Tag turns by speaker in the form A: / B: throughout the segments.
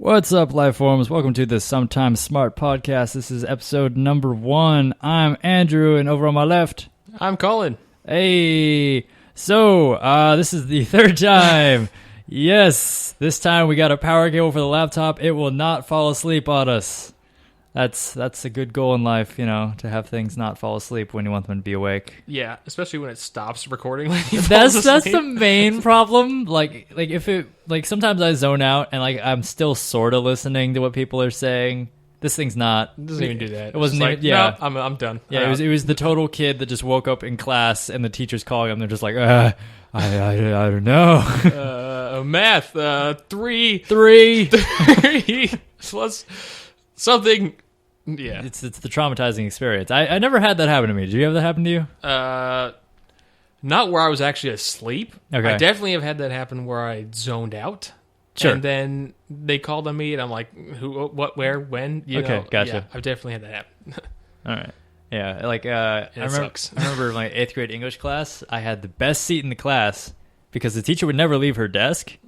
A: What's up, Life Forms? Welcome to the Sometimes Smart podcast. This is episode number 1. I'm Andrew, and over on my left,
B: I'm Colin.
A: Hey, so this is the third time. Yes, this time we got a power cable for the laptop. It will not fall asleep on us. That's a good goal in life, you know, to have things not fall asleep when you want them to be awake.
B: Yeah, especially when it stops recording. When you
A: That's the main problem. Like if it sometimes I zone out and I'm still sort of listening to what people are saying. This thing's not.
B: It doesn't even do that.
A: It wasn't even. Yeah,
B: no, I'm done.
A: Yeah, it was the total kid that just woke up in class and the teacher's calling him. They're just like, I don't know.
B: Math, three plus something. Yeah,
A: it's the traumatizing experience. I never had that happen to me. Did you have that happen to you?
B: Not where I was actually asleep.
A: Okay.
B: I definitely have had that happen where I zoned out.
A: Sure.
B: And then they called on me, and I'm like, who, what, where, when? You know?
A: Gotcha.
B: Yeah, I've definitely had that happen.
A: All right. Yeah, I remember my 8th grade English class, I had the best seat in the class because the teacher would never leave her desk,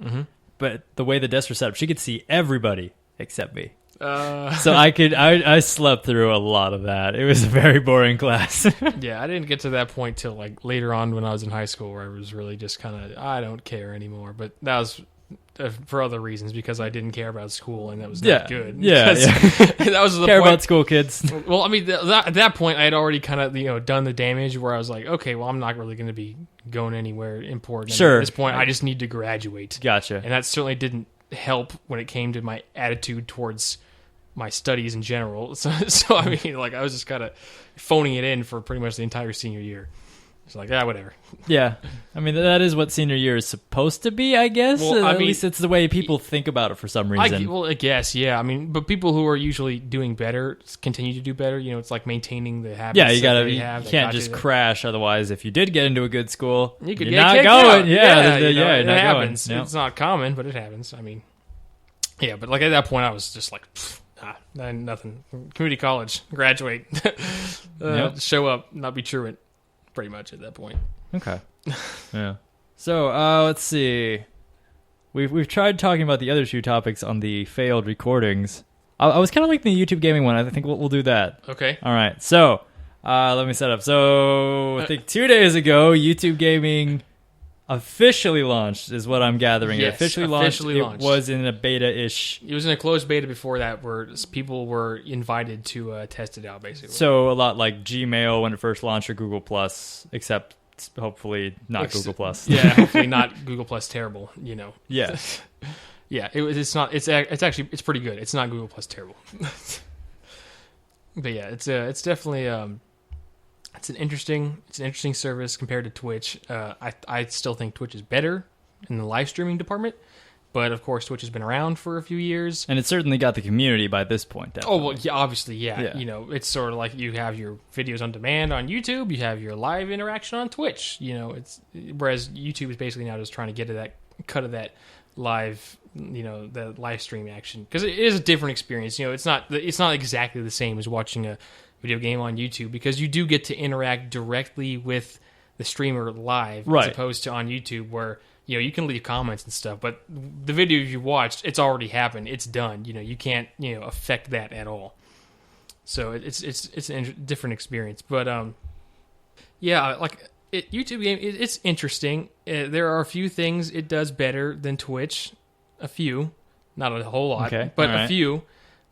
A: but the way the desks were set up, she could see everybody except me. So I slept through a lot of that. It was a very boring class.
B: Yeah, I didn't get to that point till later on when I was in high school, where I was really just kind of, I don't care anymore. But that was for other reasons, because I didn't care about school, and that was not good.
A: Yeah.
B: That was the
A: care
B: point.
A: About school kids.
B: Well, I mean, at that point, I had already kind of done the damage where I was like, okay, well, I'm not really going to be going anywhere important.
A: Sure.
B: At this point, I just need to graduate.
A: Gotcha.
B: And that certainly didn't help when it came to my attitude towards my studies in general. So I mean, I was just kind of phoning it in for pretty much the entire senior year. It's like, whatever.
A: Yeah. I mean, that is what senior year is supposed to be, I guess.
B: Well,
A: At least it's the way people think about it for some reason.
B: I guess, yeah. I mean, but people who are usually doing better continue to do better. You know, it's like maintaining the habits.
A: Yeah, you can't just crash. Otherwise, if you did get into a good school,
B: you could
A: you're
B: get
A: not
B: kicked
A: going.
B: out.
A: It
B: happens.
A: Going.
B: It's not common, but it happens. I mean, yeah, but at that point, I was just like, nothing. Community college, graduate, show up, not be truant, pretty much at that point.
A: Okay. Yeah. So let's see. We've tried talking about the other two topics on the failed recordings. I was kind of liking the YouTube gaming one. I think we'll do that.
B: Okay.
A: All right. So let me set up. So I think 2 days ago, YouTube gaming officially launched, is what I'm gathering.
B: Yes,
A: it officially launched. It was in a beta-ish.
B: It was in a closed beta before that, where people were invited to test it out, basically.
A: So a lot like Gmail when it first launched, or Google Plus, except hopefully not Google Plus.
B: Yeah, hopefully not Google Plus terrible. You know.
A: Yeah.
B: Yeah. It's not. It's actually pretty good. It's not Google Plus terrible. But yeah, it's definitely it's an interesting service compared to Twitch. I still think Twitch is better in the live streaming department, but of course Twitch has been around for a few years,
A: and it's certainly got the community by this point. Definitely.
B: Oh well, yeah, obviously, yeah. You know, it's sort of like you have your videos on demand on YouTube, you have your live interaction on Twitch. You know, whereas YouTube is basically now just trying to get to that cut of that live, the live stream action, because it is a different experience. You know, it's not exactly the same as watching a video game on YouTube, because you do get to interact directly with the streamer live,
A: right,
B: as opposed to on YouTube, where you can leave comments and stuff, but the video you watched, it's already happened, it's done. You can't affect that at all. So it's a different experience. But YouTube game, it's interesting. There are a few things it does better than Twitch, a few, not a whole lot, but a few.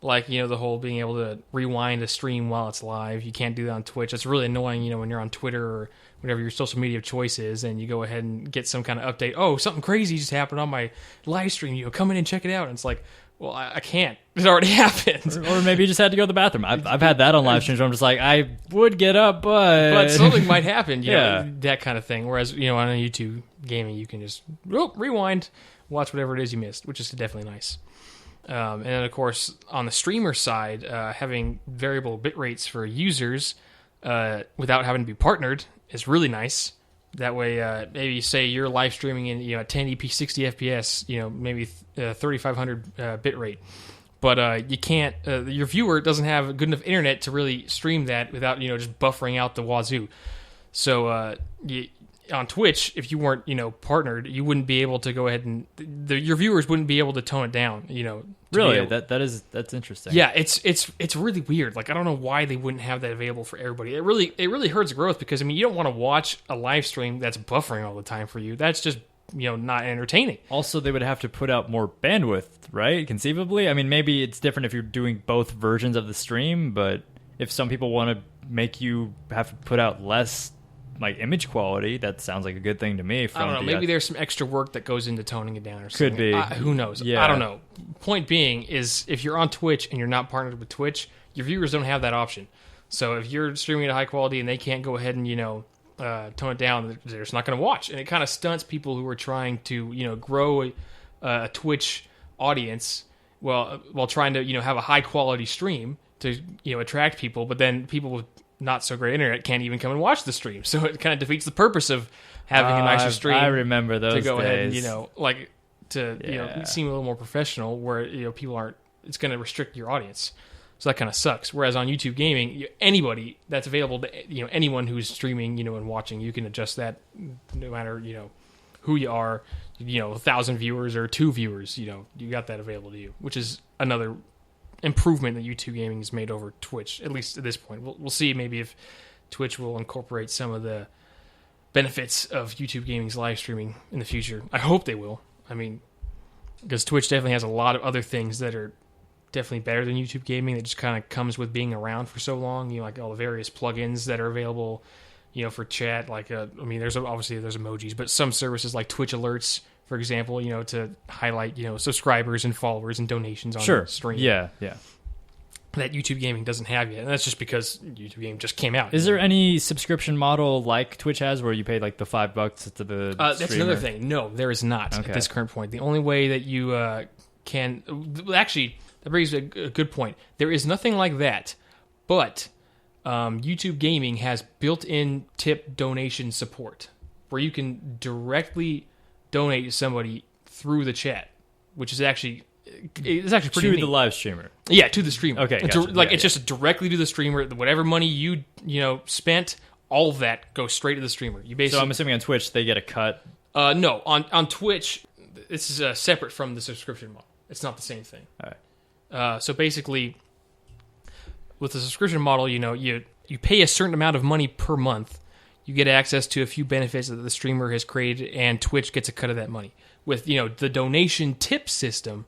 B: Like, the whole being able to rewind a stream while it's live. You can't do that on Twitch. It's really annoying, when you're on Twitter or whatever your social media of choice is, and you go ahead and get some kind of update. Oh, something crazy just happened on my live stream. Come in and check it out. And it's like, well, I can't. It already happened.
A: Or maybe you just had to go to the bathroom. I've had that on live streams where I'm just like, I would get up, but
B: something might happen. That kind of thing. Whereas, on a YouTube gaming, you can just rewind, watch whatever it is you missed, which is definitely nice. And then, of course, on the streamer side, having variable bit rates for users without having to be partnered is really nice. That way, maybe say you're live streaming in 1080p 60 FPS, maybe 3500 bit rate, but you can't. Your viewer doesn't have good enough internet to really stream that without just buffering out the wazoo. So on Twitch, if you weren't partnered, you wouldn't be able to go ahead and your viewers wouldn't be able to tone it down.
A: Really? That's interesting.
B: Yeah, it's really weird. Like, I don't know why they wouldn't have that available for everybody. It really hurts growth because, I mean, you don't want to watch a live stream that's buffering all the time for you. That's just, not entertaining.
A: Also, they would have to put out more bandwidth, right? Conceivably. I mean, maybe it's different if you're doing both versions of the stream, but if some people want to make you have to put out less image quality, that sounds like a good thing to me.
B: I don't know. Maybe there's some extra work that goes into toning it down or something.
A: Could be.
B: Who knows?
A: Yeah.
B: I don't know. Point being is if you're on Twitch and you're not partnered with Twitch, your viewers don't have that option. So if you're streaming at high quality and they can't go ahead and, tone it down, they're just not going to watch. And it kind of stunts people who are trying to, grow a Twitch audience while trying to, have a high quality stream to, attract people. But then people with not so great internet can't even come and watch the stream, so it kind of defeats the purpose of having a nicer stream.
A: I remember those
B: to go
A: days.
B: ahead and seem a little more professional, where people aren't. It's going to restrict your audience, so that kind of sucks. Whereas on YouTube Gaming, anybody that's available to anyone who's streaming, and watching, you can adjust that no matter who you are. 1,000 viewers or 2 viewers, you got that available to you, which is another improvement that YouTube Gaming has made over Twitch, at least at this point. We'll see maybe if Twitch will incorporate some of the benefits of YouTube Gaming's live streaming in the future. I hope they will. I mean, because Twitch definitely has a lot of other things that are definitely better than YouTube Gaming. That just kind of comes with being around for so long. Like all the various plugins that are available, for chat. There's emojis, but some services like Twitch Alerts, for example, to highlight, subscribers and followers and donations on the stream.
A: Yeah.
B: That YouTube Gaming doesn't have yet. And that's just because YouTube Gaming just came out.
A: Is there any subscription model like Twitch has where you pay the $5 to the
B: That's
A: streamer?
B: another thing. No, there is not at this current point. The only way that you can... Actually, that brings a good point. There is nothing like that, but YouTube Gaming has built-in tip donation support where you can directly donate to somebody through the chat, which is actually pretty
A: to
B: neat.
A: The live streamer.
B: Yeah, to the streamer.
A: Okay, gotcha.
B: It's just directly to the streamer. Whatever money you spent, all of that goes straight to the streamer. You basically.
A: So I'm assuming on Twitch they get a cut.
B: No, on Twitch, this is separate from the subscription model. It's not the same thing.
A: All right.
B: So basically, with the subscription model, you pay a certain amount of money per month. You get access to a few benefits that the streamer has created, and Twitch gets a cut of that money. With the donation tip system,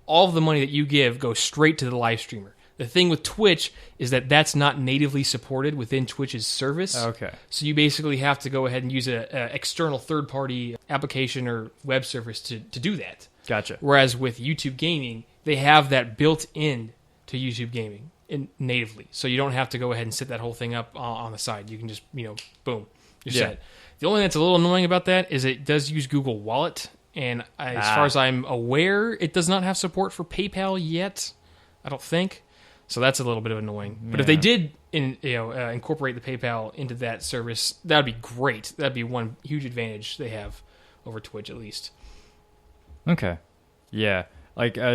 B: all of the money that you give goes straight to the live streamer. The thing with Twitch is that that's not natively supported within Twitch's service.
A: Okay.
B: So you basically have to go ahead and use an external third-party application or web service to do that.
A: Gotcha.
B: Whereas with YouTube Gaming, they have that built in to YouTube Gaming natively. So you don't have to go ahead and set that whole thing up on the side. You can just, boom, you're set. The only thing that's a little annoying about that is it does use Google Wallet. And as far as I'm aware, it does not have support for PayPal yet. I don't think. So that's a little bit of annoying. But if they did incorporate the PayPal into that service, that would be great. That would be one huge advantage they have over Twitch, at least.
A: Okay. Yeah.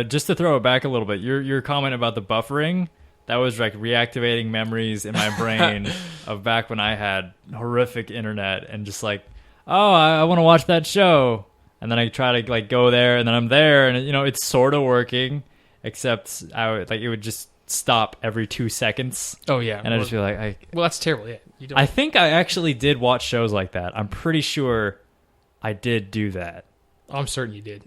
A: Just to throw it back a little bit, your comment about the buffering, that was reactivating memories in my brain of back when I had horrific internet and just I want to watch that show. And then I try to go there, and then I'm there, and it's sort of working, except it would just stop every 2 seconds.
B: Oh yeah,
A: and I just feel well,
B: that's terrible. Yeah,
A: I think I actually did watch shows like that. I'm pretty sure I did do that.
B: I'm certain you did.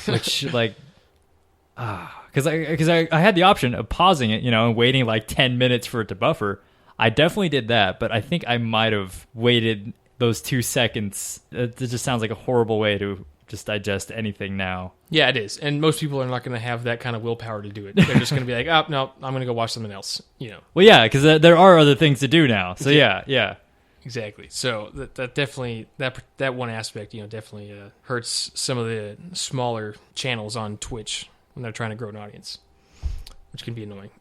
A: Which because I had the option of pausing it, and waiting 10 minutes for it to buffer. I definitely did that, but I think I might have waited those 2 seconds. It just sounds like a horrible way to just digest anything now.
B: Yeah, it is. And most people are not going to have that kind of willpower to do it. They're just going to be like, oh, no, I'm going to go watch something else,
A: Well, yeah, because there are other things to do now. So, yeah.
B: Exactly. So that definitely, that one aspect, definitely hurts some of the smaller channels on Twitch when they're trying to grow an audience, which can be annoying.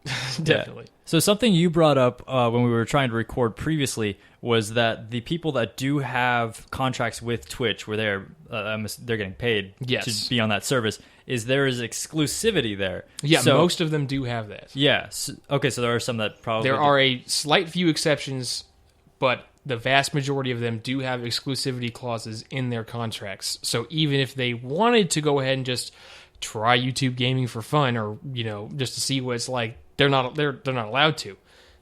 B: Definitely.
A: Yeah. So something you brought up when we were trying to record previously was that the people that do have contracts with Twitch, where they're getting paid to be on that service, there is exclusivity there.
B: Yeah, most of them do have that.
A: Yeah. Okay, so there are some that probably...
B: There are a slight few exceptions, but the vast majority of them do have exclusivity clauses in their contracts. So even if they wanted to go ahead and just try YouTube gaming for fun, or just to see what it's like. They're not allowed to,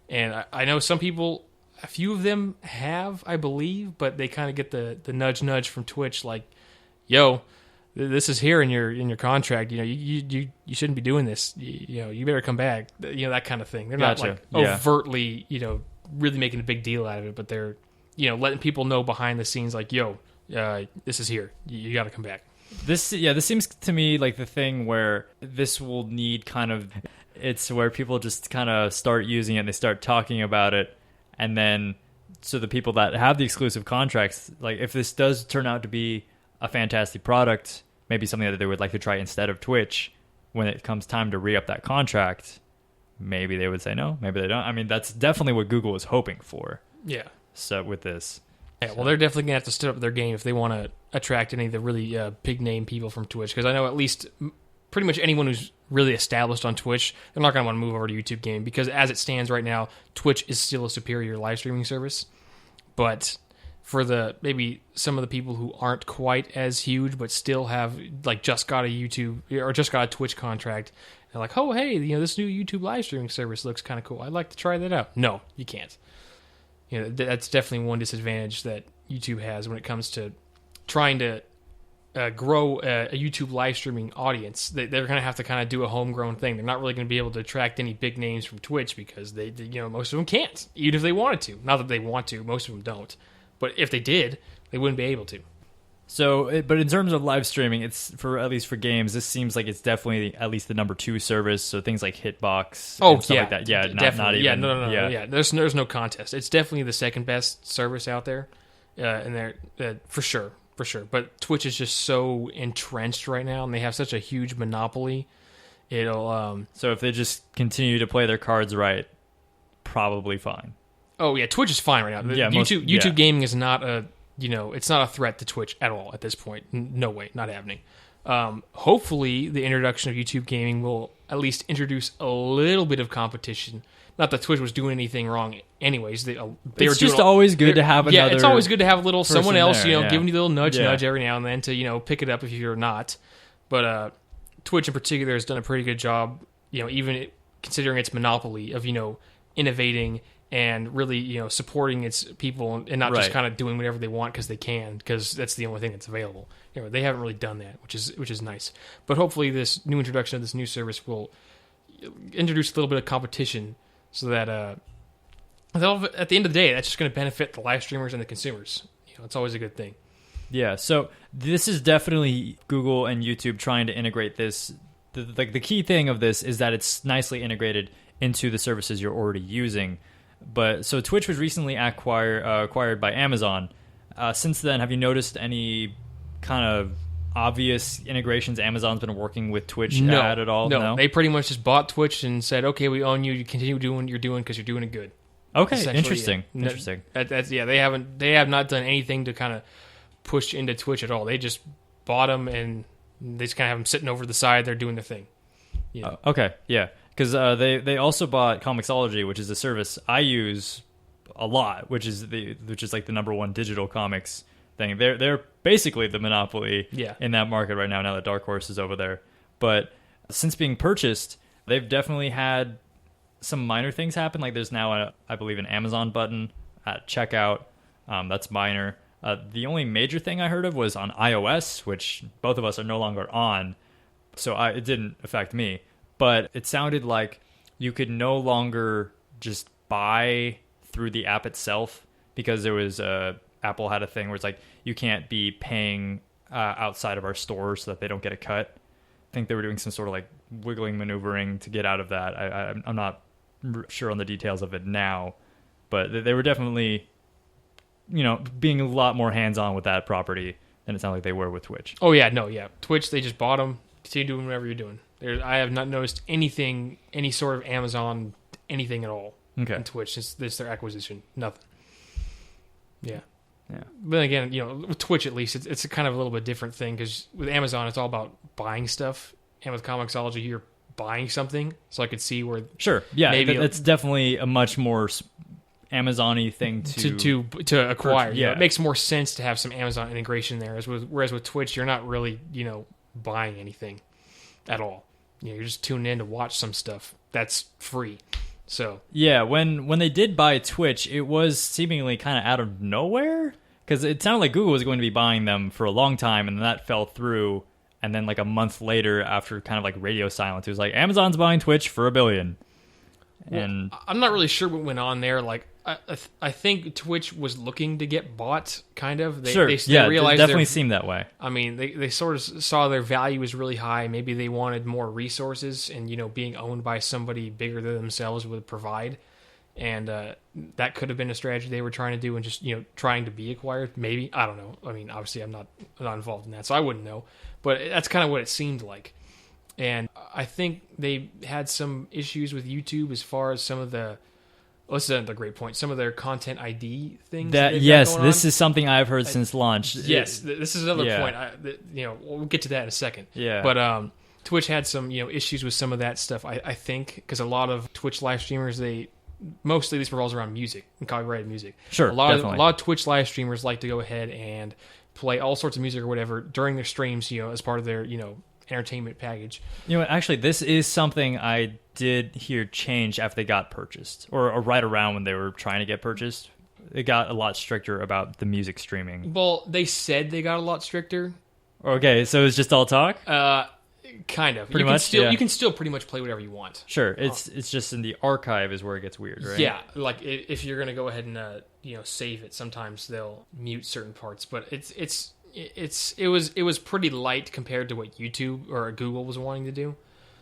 B: and I know some people. A few of them have, I believe, but they kind of get the nudge from Twitch, like, "Yo, this is here in your contract. You shouldn't be doing this. You better come back. That kind of thing." They're not like overtly, really making a big deal out of it, but they're, letting people know behind the scenes, like, "Yo, this is here. You got to come back."
A: This seems to me like the thing where this will need kind of, it's where people just kind of start using it and they start talking about it. And then, so the people that have the exclusive contracts, like if this does turn out to be a fantastic product, maybe something that they would like to try instead of Twitch, when it comes time to re-up that contract, maybe they would say no, maybe they don't. I mean, that's definitely what Google is hoping for.
B: Yeah.
A: So with this.
B: Yeah, well, they're definitely going to have to step up their game if they want to attract any of the really big name people from Twitch, because I know at least pretty much anyone who's really established on Twitch, they're not going to want to move over to YouTube gaming, because as it stands right now, Twitch is still a superior live streaming service. But for maybe some of the people who aren't quite as huge but still have just got a YouTube or just got a Twitch contract, they're like, "Oh, hey, this new YouTube live streaming service looks kind of cool. I'd like to try that out." No, you can't. That's definitely one disadvantage that YouTube has when it comes to trying to grow a YouTube live streaming audience. They're going to have to kind of do a homegrown thing. They're not really going to be able to attract any big names from Twitch, because they most of them can't, even if they wanted to. Not that they want to, most of them don't. But if they did, they wouldn't be able to.
A: So, but in terms of live streaming, it's at least for games, this seems like it's definitely at least the number 2 service. So things like Hitbox, and stuff like that. Yeah, not even.
B: No. Yeah, there's no contest. It's definitely the second best service out there, and they're for sure. But Twitch is just so entrenched right now, and they have such a huge monopoly. It'll
A: so if they just continue to play their cards right, probably fine.
B: Oh yeah, Twitch is fine right now.
A: Yeah,
B: YouTube gaming is not it's not a threat to Twitch at all at this point. No way, not happening. Hopefully, the introduction of YouTube gaming will at least introduce a little bit of competition. Not that Twitch was doing anything wrong, anyways.
A: It's just always good to have another.
B: Yeah, it's always good to have a little someone else,
A: there,
B: giving you a little nudge every now and then to pick it up if you're not. But Twitch in particular has done a pretty good job, even considering its monopoly of innovating and really supporting its people, and not just kind of doing whatever they want because they can, because that's the only thing that's available. They haven't really done that, which is nice. But hopefully, this new introduction of this new service will introduce a little bit of competition, so that at the end of the day, that's just going to benefit the live streamers and the consumers. It's always a good thing.
A: Yeah, so this is definitely Google and YouTube trying to integrate this. The key thing of this is that it's nicely integrated into the services you're already using. But so Twitch was recently acquired by Amazon. Since then, have you noticed any kind of obvious integrations Amazon's been working with Twitch at all?
B: No, they pretty much just bought Twitch and said, "Okay, we own you. You continue doing what you're doing because you're doing it good."
A: Okay, interesting.
B: Yeah.
A: Interesting.
B: They have not done anything to kind of push into Twitch at all. They just bought them, and they just kind of have them sitting over the side. They're doing their thing.
A: Okay, yeah, because they also bought Comixology, which is a service I use a lot, which is like the number 1 digital comics thing. They're basically the monopoly in that market right now. Now that Dark Horse is over there, but since being purchased, they've definitely had some minor things happen. Like there's now I believe an Amazon button at checkout. That's minor. The only major thing I heard of was on iOS, which both of us are no longer on, so it didn't affect me. But it sounded like you could no longer just buy through the app itself, because there was Apple had a thing where it's like you can't be paying outside of our store so that they don't get a cut. I think they were doing some sort of like wiggling maneuvering to get out of that. I'm not sure on the details of it now, but they were definitely being a lot more hands-on with that property than it sounded like they were with Twitch.
B: Oh yeah, Twitch, they just bought them. Continue doing whatever you're doing. I have not noticed anything, any sort of Amazon, anything at all in Twitch. It's their acquisition. Nothing. Yeah. But again, with Twitch at least, it's a kind of a little bit different thing, because with Amazon, it's all about buying stuff, and with Comixology, you're buying something. So I could see where
A: maybe it's definitely a much more Amazon-y thing
B: to acquire. Yeah, it makes more sense to have some Amazon integration there. Whereas with Twitch, you're not really buying anything. at all. You're just tuning in to watch some stuff that's free. So
A: yeah, when they did buy Twitch, it was seemingly kind of out of nowhere, because it sounded like Google was going to be buying them for a long time, and then that fell through. And then like a month later, after kind of like radio silence, it was like, Amazon's buying Twitch for $1 billion. And
B: I'm not really sure what went on there. Like, I think Twitch was looking to get bought, kind of. They realized
A: it definitely seemed that way.
B: I mean, they sort of saw their value was really high. Maybe they wanted more resources, and being owned by somebody bigger than themselves would provide. And that could have been a strategy they were trying to do, and just trying to be acquired. Maybe, I don't know. I mean, obviously, I'm not involved in that, so I wouldn't know. But that's kind of what it seemed like. And I think they had some issues with YouTube as far as some of the. This is another great point. Some of their content ID things.
A: This is something I've heard since launch.
B: Yes, this is another point. We'll get to that in a second.
A: Yeah.
B: But Twitch had some issues with some of that stuff. I think because a lot of Twitch live streamers, mostly this revolves around music and copyrighted music.
A: Sure,
B: a lot of Twitch live streamers like to go ahead and play all sorts of music or whatever during their streams, as part of their entertainment package.
A: Actually, this is something I did hear change after they got purchased, or right around when they were trying to get purchased. It got a lot stricter about the music streaming.
B: Well, they said they got a lot stricter.
A: Okay, so it's just all talk?
B: Kind of.
A: Pretty much.
B: You can still pretty much play whatever you want.
A: Sure. It's just in the archive is where it gets weird, right?
B: Yeah, like if you're going to go ahead and save it, sometimes they'll mute certain parts, but it was pretty light compared to what YouTube or Google was wanting to do.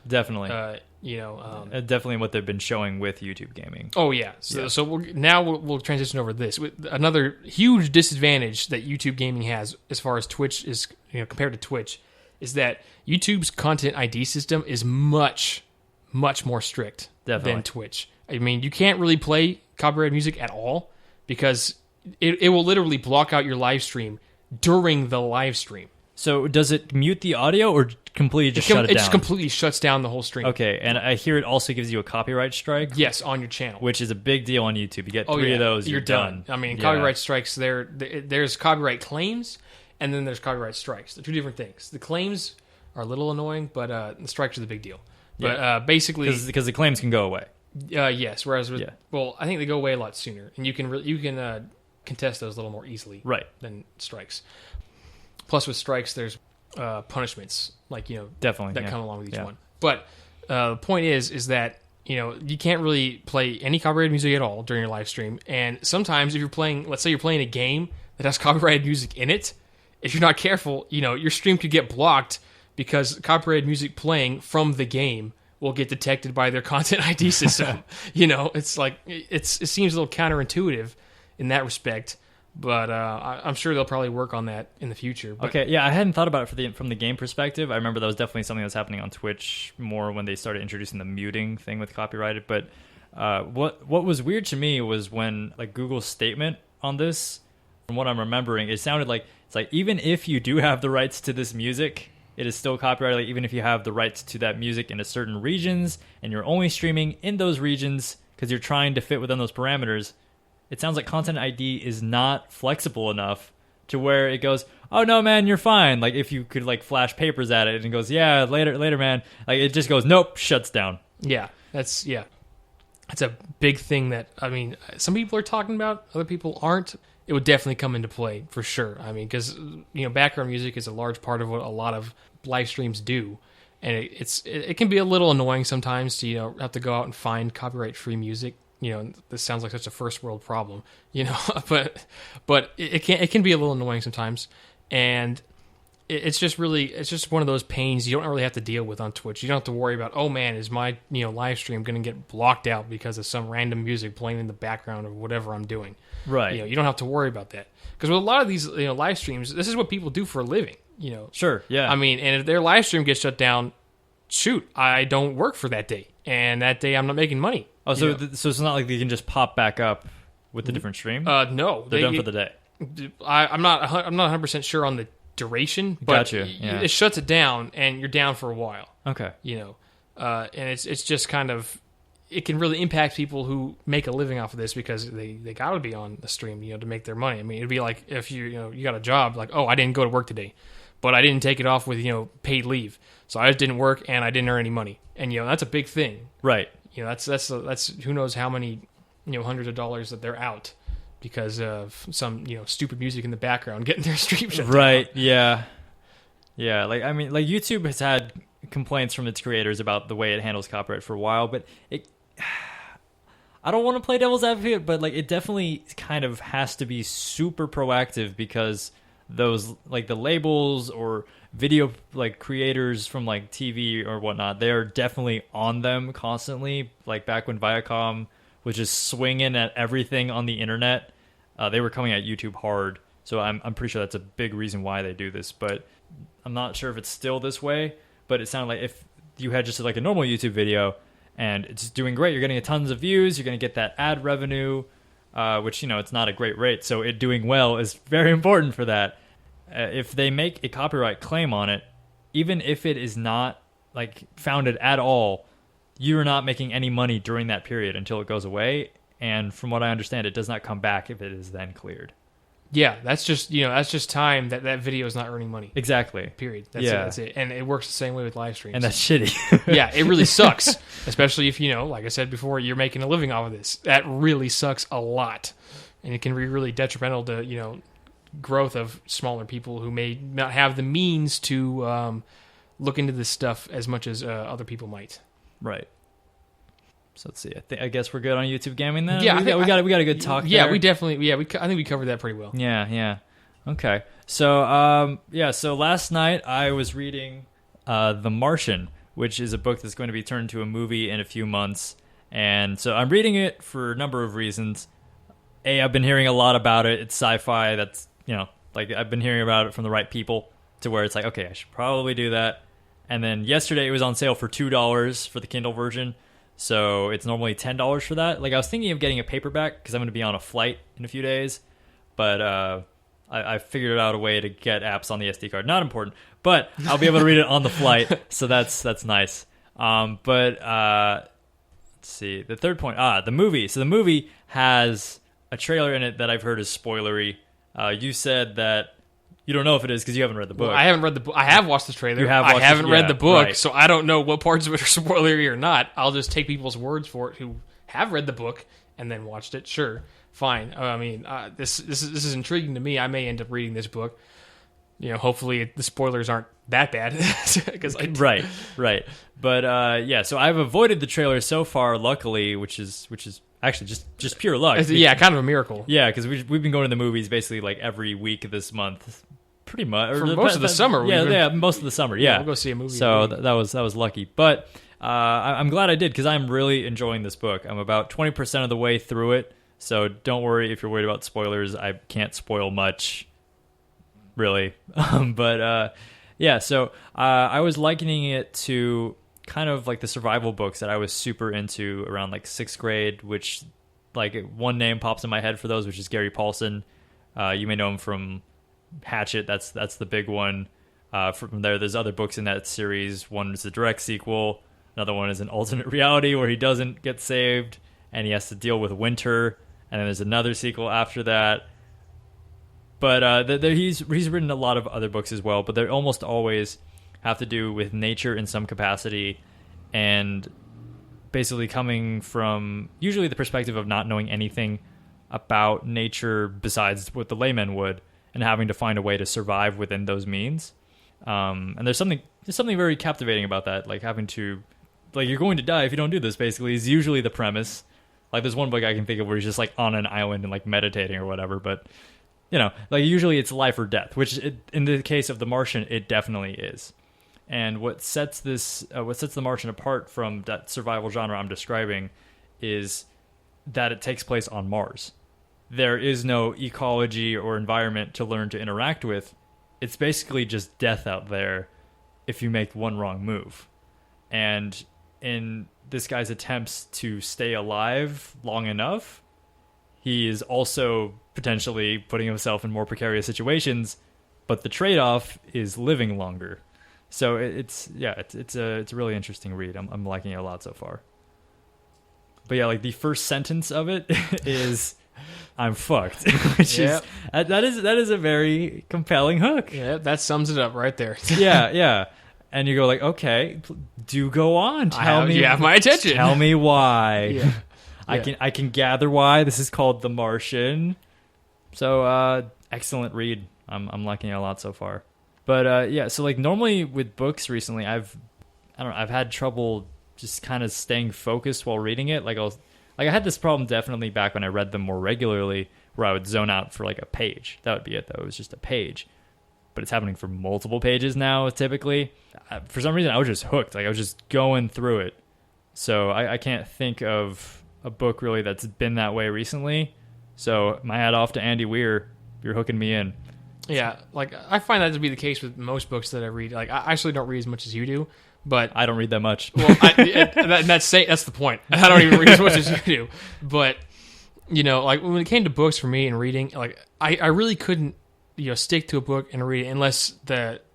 A: Definitely.
B: Definitely
A: what they've been showing with YouTube gaming.
B: Oh yeah. So we'll transition over to this. Another huge disadvantage that YouTube gaming has, as far as Twitch is, compared to Twitch, is that YouTube's content ID system is much, much more strict than Twitch. I mean, you can't really play copyrighted music at all, because it will literally block out your live stream during the live stream.
A: So does it mute the audio, or completely just shut it down?
B: It just completely shuts down the whole stream.
A: Okay, and I hear it also gives you a copyright strike.
B: Yes, on your channel,
A: which is a big deal on YouTube. You get 3 of those, you're done.
B: I mean, copyright strikes. There's copyright claims, and then there's copyright strikes. They're two different things. The claims are a little annoying, but the strikes are the big deal. But basically,
A: because the claims can go away.
B: Yes, whereas I think they go away a lot sooner, and you can contest those a little more easily,
A: right,
B: than strikes. Plus, with strikes, there's punishments, like
A: definitely
B: that come along with each one. But the point is that you can't really play any copyrighted music at all during your live stream. And sometimes, if you're playing, let's say you're playing a game that has copyrighted music in it, if you're not careful, your stream could get blocked because copyrighted music playing from the game will get detected by their content ID system. It's like it seems a little counterintuitive in that respect. But I'm sure they'll probably work on that in the future. But,
A: okay, yeah, I hadn't thought about it from the game perspective. I remember that was definitely something that was happening on Twitch more when they started introducing the muting thing with copyrighted. But what was weird to me was when Google's statement on this, from what I'm remembering, it sounded like it's like, even if you do have the rights to this music, it is still copyrighted. Like, even if you have the rights to that music in certain regions and you're only streaming in those regions because you're trying to fit within those parameters, it sounds like content ID is not flexible enough to where it goes, oh no, man, you're fine. Like, if you could flash papers at it and it goes, yeah, later, man. Like, it just goes, nope, shuts down.
B: Yeah, that's a big thing that, I mean, some people are talking about, other people aren't. It would definitely come into play for sure. I mean, because background music is a large part of what a lot of live streams do, and it can be a little annoying sometimes to have to go out and find copyright-free music. This sounds like such a first world problem, but it can be a little annoying sometimes, and it's just one of those pains you don't really have to deal with on Twitch. You don't have to worry about, oh man, is my live stream going to get blocked out because of some random music playing in the background of whatever I'm doing.
A: Right.
B: You don't have to worry about that, because with a lot of these live streams, this is what people do for a living.
A: Sure. Yeah.
B: I mean, and if their live stream gets shut down, shoot, I don't work for that day, and that day I'm not making money.
A: Oh, so so it's not like they can just pop back up with a different stream?
B: No,
A: they're done for the day.
B: I'm not 100% sure on the duration, but
A: gotcha. Yeah.
B: It shuts it down, and you're down for a while.
A: Okay.
B: And it's just kind of, it can really impact people who make a living off of this, because they got to be on the stream, to make their money. I mean, it'd be like if you got a job, like, oh, I didn't go to work today, but I didn't take it off with, paid leave. So I just didn't work and I didn't earn any money. And, that's a big thing.
A: Right.
B: That's who knows how many, hundreds of dollars that they're out because of some, stupid music in the background getting their stream shut down.
A: Right. Yeah. Yeah. Like, I mean, like YouTube has had complaints from its creators about the way it handles copyright for a while, but I don't want to play devil's advocate, but like it definitely kind of has to be super proactive because those like the labels or video like creators from like TV or whatnot, they're definitely on them constantly. Like back when Viacom was just swinging at everything on the internet, they were coming at YouTube hard. So I'm pretty sure that's a big reason why they do this, but I'm not sure if it's still this way. But it sounded like if you had just like a normal YouTube video and it's doing great, you're getting tons of views, you're going to get that ad revenue, which, it's not a great rate. So it doing well is very important for that. If they make a copyright claim on it, even if it is not like founded at all, you're not making any money during that period until it goes away. And from what I understand, it does not come back if it is then cleared.
B: Yeah, that's just time that video is not earning money.
A: Exactly.
B: Period. That's it. And it works the same way with live streams.
A: And that's shitty.
B: Yeah, it really sucks. Especially if, like I said before, you're making a living off of this. That really sucks a lot. And it can be really detrimental to, growth of smaller people who may not have the means to look into this stuff as much as other people might.
A: Right. So let's see. I guess we're good on YouTube gaming then.
B: Yeah,
A: we got a good talk.
B: Yeah,
A: there.
B: we definitely. Yeah, I think we covered that pretty well.
A: Yeah. Okay. So so last night I was reading The Martian, which is a book that's going to be turned into a movie in a few months, and so I'm reading it for a number of reasons. I've been hearing a lot about it. It's sci-fi. That's like I've been hearing about it from the right people to where it's like, okay, I should probably do that. And then yesterday it was on sale for $2 for the Kindle version. So it's normally $10 for that. Like I was thinking of getting a paperback because I'm going to be on a flight in a few days, but I figured out a way to get apps on the SD card. Not important, but I'll be able to read it on the flight, so that's nice. But let's see. The third point, the movie. So the movie has a trailer in it that I've heard is spoilery. You said that you don't know if it is because you haven't read the book.
B: Well, I haven't read the book. I have watched the trailer.
A: You have watched
B: I haven't read the book,
A: right.
B: So I don't know what parts of it are spoilery or not. I'll just take people's words for it who have read the book and then watched it. Sure, fine. I mean, this is intriguing to me. I may end up reading this book. Hopefully the spoilers aren't that bad. Right. But so I've avoided the trailer so far, luckily, which is actually just pure luck. Yeah, kind of a miracle.
A: Yeah, because we've been going to the movies basically like every week this month. Pretty much
B: for most of the summer.
A: Yeah, most of the summer. Yeah,
B: we'll go see a movie.
A: So that was lucky, but I'm glad I did because I'm really enjoying this book. I'm about 20% of the way through it, so don't worry if you're worried about spoilers. I can't spoil much, really. So I was likening it to kind of like the survival books that I was super into around like 6th grade, which like one name pops in my head for those, which is Gary Paulson. You may know him from Hatchet. That's the big one. From there's other books in that series. One is the direct sequel. Another one is an alternate reality where he doesn't get saved and he has to deal with winter. And then there's another sequel after that. But he's written a lot of other books as well. But they almost always have to do with nature in some capacity, and basically coming from usually the perspective of not knowing anything about nature besides what the layman would, and having to find a way to survive within those means. And there's something very captivating about that, like having to, like, you're going to die if you don't do this, basically, is usually the premise. Like, there's one book I can think of where he's just, like, on an island and, like, meditating or whatever, but, like, usually it's life or death, which, in the case of The Martian, it definitely is. And what sets The Martian apart from that survival genre I'm describing is that it takes place on Mars. There is no ecology or environment to learn to interact with. It's basically just death out there if you make one wrong move. And in this guy's attempts to stay alive long enough, he is also potentially putting himself in more precarious situations, but the trade-off is living longer. So it's a really interesting read. I'm liking it a lot so far. But yeah, like the first sentence of it is I'm fucked. Which is that is a very compelling hook.
B: Yeah, that sums it up right there.
A: Yeah. And you go like, okay, do go on. Tell me.
B: You have my attention.
A: Tell me why.
B: Yeah.
A: I can gather why. This is called The Martian. So excellent read. I'm liking it a lot so far. But yeah, so like normally with books recently, I've had trouble just kind of staying focused while reading it. Like I had this problem definitely back when I read them more regularly, where I would zone out for like a page. That would be it though. It was just a page. But it's happening for multiple pages now, typically. For some reason, I was just hooked. Like, I was just going through it. So I can't think of a book, really, that's been that way recently. So my hat off to Andy Weir. You're hooking me in.
B: Yeah, like, I find that to be the case with most books that I read. Like, I actually don't read as much as you do, but...
A: I don't read that much.
B: Well, that's the point. I don't even read as much as you do. But, you know, like, when it came to books for me and reading, like, I really couldn't, you know, stick to a book and read it unless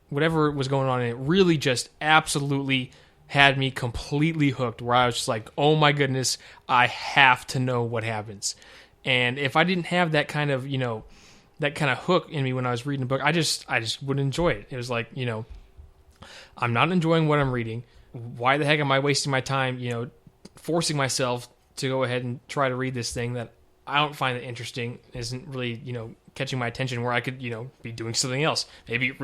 B: whatever was going on in it really just absolutely had me completely hooked, where I was just like, oh my goodness, I have to know what happens. And if I didn't have that kind of, you know, that kind of hook in me when I was reading a book, I just wouldn't enjoy it. It was like, you know, I'm not enjoying what I'm reading. Why the heck am I wasting my time, you know, forcing myself to go ahead and try to read this thing that I don't find it interesting, isn't really, you know, catching my attention, where I could, you know, be doing something else, maybe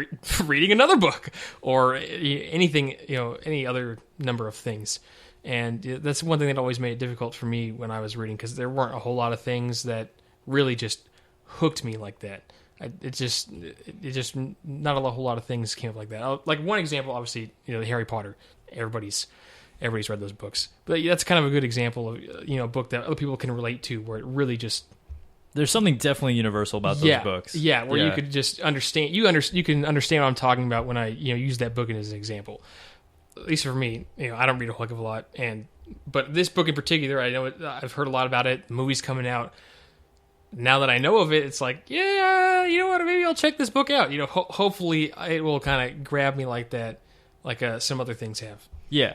B: reading another book or anything, you know, any other number of things. And that's one thing that always made it difficult for me when I was reading, because there weren't a whole lot of things that really just hooked me like that. It just not a whole lot of things came up like that. Like one example, obviously, you know, Harry Potter. Everybody's read those books, but that's kind of a good example of, you know, a book that other people can relate to, where it really just...
A: There's something definitely universal about those books.
B: Yeah, where you could just understand. You can understand what I'm talking about when I, you know, use that book as an example. At least for me, you know, I don't read a whole heck of a lot, but this book in particular, I know I've heard a lot about it. The movie's coming out. Now that I know of it, it's like, yeah, you know what? Maybe I'll check this book out. You know, hopefully it will kind of grab me like that, like some other things have.
A: Yeah.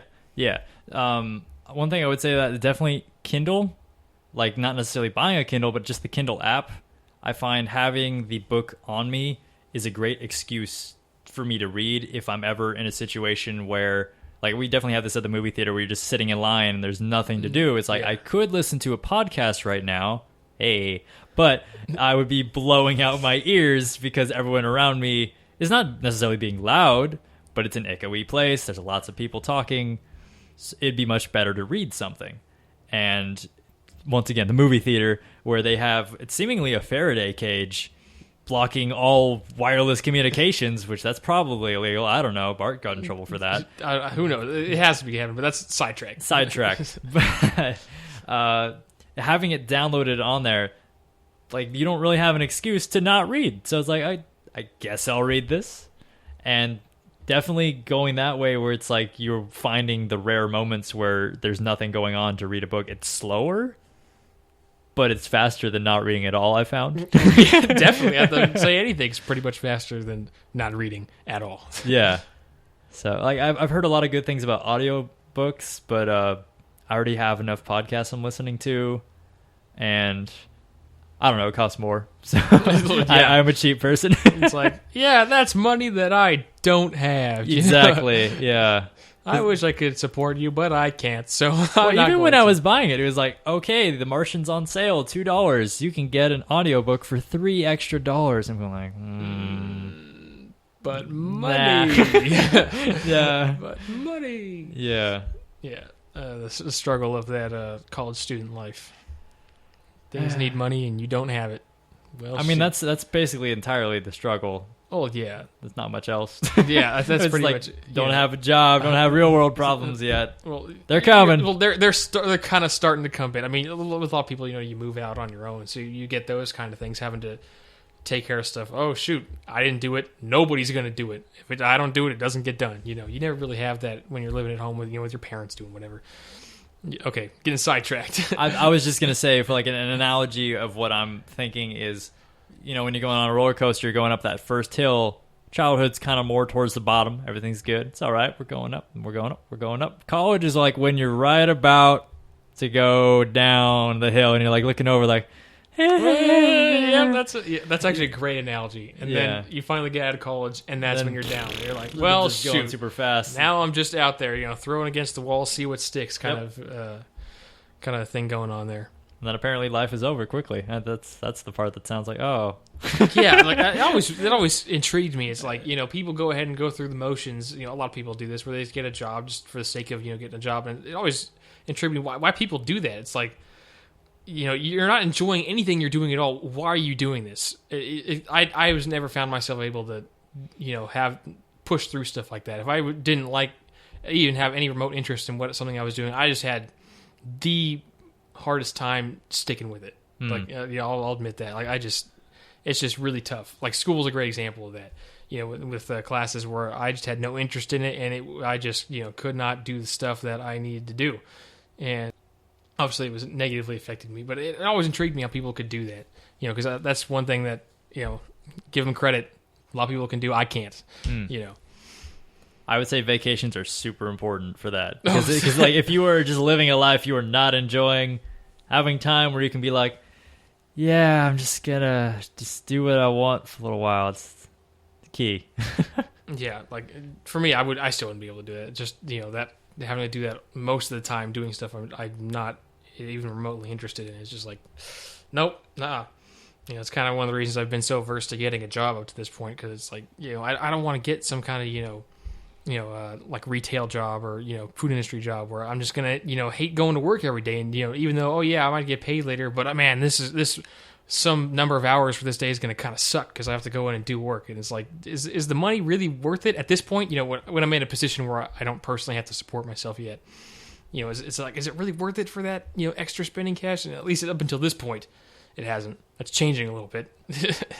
A: One thing I would say that definitely Kindle. Like, not necessarily buying a Kindle, but just the Kindle app. I find having the book on me is a great excuse for me to read if I'm ever in a situation where, like, we definitely have this at the movie theater where you're just sitting in line and there's nothing to do. It's like, I could listen to a podcast right now, but I would be blowing out my ears because everyone around me is not necessarily being loud, but it's an echoey place. There's lots of people talking. So it'd be much better to read something. And once again, the movie theater, where they have it's seemingly a Faraday cage blocking all wireless communications, which that's probably illegal. I don't know. Bart got in trouble for that.
B: Who knows? It has to be happening, but that's sidetracked.
A: But having it downloaded on there, like, you don't really have an excuse to not read. So it's like, I guess I'll read this. And definitely going that way, where it's like you're finding the rare moments where there's nothing going on to read a book. It's slower, but it's faster than not reading at all, I found.
B: Yeah, definitely. I have to say anything's pretty much faster than not reading at all.
A: Yeah. So, like, I've heard a lot of good things about audiobooks, but I already have enough podcasts I'm listening to, and I don't know, it costs more. So I'm a cheap person.
B: It's like, yeah, that's money that I don't have.
A: Exactly, yeah.
B: I wish I could support you, but I can't. So
A: even when I was buying it, it was like, okay, The Martian's on sale, $2. You can get an audiobook for $3 extra. I'm like,
B: but money.
A: Yeah.
B: But money.
A: Yeah.
B: Yeah. The struggle of that college student life. Things need money and you don't have it. Well,
A: I mean, that's basically entirely the struggle.
B: Oh, yeah.
A: There's not much else.
B: Yeah, that's pretty
A: like,
B: much.
A: Don't have a job, don't have real world problems yet.
B: Well,
A: they're coming.
B: Well, they're kind of starting to come in. I mean, with a lot of people, you know, you move out on your own, so you get those kind of things, having to take care of stuff. Oh, shoot, I didn't do it. Nobody's going to do it. If I don't do it, it doesn't get done. You know, you never really have that when you're living at home with your parents doing whatever. Okay, getting sidetracked.
A: I was just going to say, for like an analogy of what I'm thinking is, you know, when you're going on a roller coaster, you're going up that first hill. Childhood's kind of more towards the bottom. Everything's good. It's all right. We're going up. We're going up. We're going up. College is like when you're right about to go down the hill and you're like looking over like,
B: Yeah, that's actually a great analogy. And then you finally get out of college, and that's when you're down. You're like, well, shoot,
A: going super fast.
B: Now I'm just out there, throwing against the wall, see what sticks, kind of thing going on there.
A: And then apparently life is over quickly. That's the part that sounds like, oh.
B: Yeah, like that always intrigued me. It's like, people go ahead and go through the motions. A lot of people do this where they just get a job just for the sake of, getting a job. And it always intrigued me why people do that. It's like, you're not enjoying anything you're doing at all. Why are you doing this? I was never found myself able to, have push through stuff like that. If I didn't even have any remote interest in something I was doing, I just had the hardest time sticking with it. Like, I'll admit that. Like, it's just really tough. Like, school's a great example of that. With classes where I just had no interest in it, and I just could not do the stuff that I needed to do, and obviously it was negatively affected me. But it always intrigued me how people could do that. Because that's one thing that give them credit. A lot of people can do. I can't.
A: I would say vacations are super important for that because like if you were just living a life you are not enjoying, having time where you can be like, yeah, I'm just gonna do what I want for a little while. It's the key.
B: Yeah, like for me, I still wouldn't be able to do that. Just that having to do that most of the time, doing stuff I'm not even remotely interested in. It's just like, nope, nah. It's kind of one of the reasons I've been so versed to getting a job up to this point, because it's like I don't want to get some kind of like retail job or food industry job where I'm just gonna hate going to work every day, and even though I might get paid later, but man, this some number of hours for this day is gonna kind of suck because I have to go in and do work, and it's like is the money really worth it at this point? When I'm in a position where I don't personally have to support myself yet, it's like, is it really worth it for that extra spending cash? And at least up until this point, it hasn't. That's changing a little bit.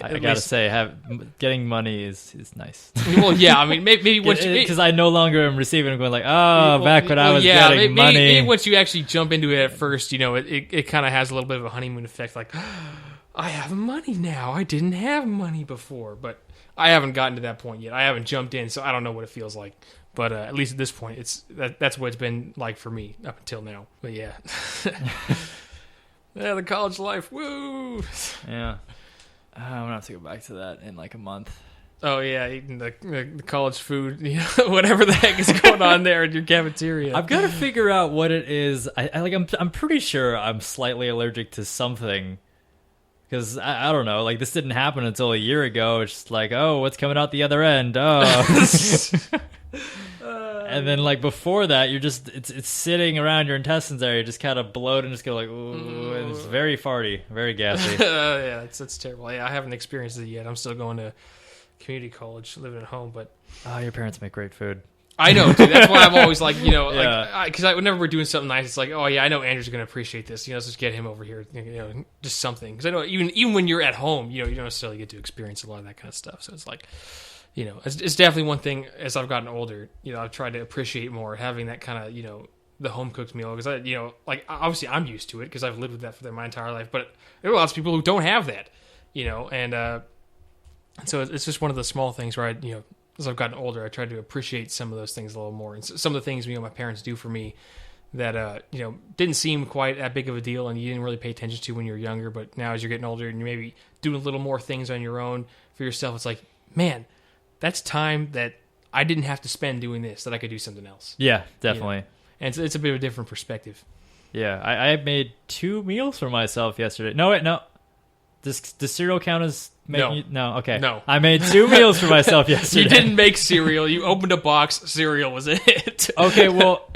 A: I gotta say, getting money is nice.
B: Well, yeah, I mean, maybe once
A: because I no longer am receiving and going like, back when I was getting money.
B: Maybe once you actually jump into it at first, it kind of has a little bit of a honeymoon effect. Like, I have money now. I didn't have money before, but I haven't gotten to that point yet. I haven't jumped in, so I don't know what it feels like. But at least at this point, that's what it's been like for me up until now. But yeah. Yeah, the college life, woo!
A: Yeah. I'm going to have to go back to that in like a month.
B: Oh, yeah, eating the college food, whatever the heck is going on there in your cafeteria.
A: I've got to figure out what it is. I'm pretty sure I'm slightly allergic to something. Because, I don't know, like, this didn't happen until a year ago. It's just like, what's coming out the other end? And then, like, before that, you're just, it's sitting around your intestines there. You just kind of bloat and just go like, ooh, and it's very farty, very gassy.
B: Yeah, it's terrible. Yeah, I haven't experienced it yet. I'm still going to community college, living at home, but...
A: Oh, your parents make great food.
B: I know, dude. That's why I'm always like, because whenever we're doing something nice, it's like, oh, yeah, I know Andrew's going to appreciate this. Let's just get him over here, just something. Because I know even when you're at home, you don't necessarily get to experience a lot of that kind of stuff. So it's like... it's definitely one thing as I've gotten older, I've tried to appreciate more having that kind of, the home cooked meal. Because like obviously I'm used to it because I've lived with that for my entire life. But there are lots of people who don't have that, and so it's just one of the small things where as I've gotten older, I try to appreciate some of those things a little more. And some of the things, my parents do for me that, didn't seem quite that big of a deal and you didn't really pay attention to when you were younger. But now as you're getting older and you're maybe doing a little more things on your own for yourself, it's like, man, that's time that I didn't have to spend doing this, that I could do something else.
A: Yeah, definitely.
B: And it's a bit of a different perspective.
A: Yeah, I made 2 meals for myself yesterday. No, wait, no. Does cereal count as making... No, okay.
B: No.
A: I made 2 meals for myself yesterday.
B: You didn't make cereal. You opened a box. Cereal was it.
A: Okay, well,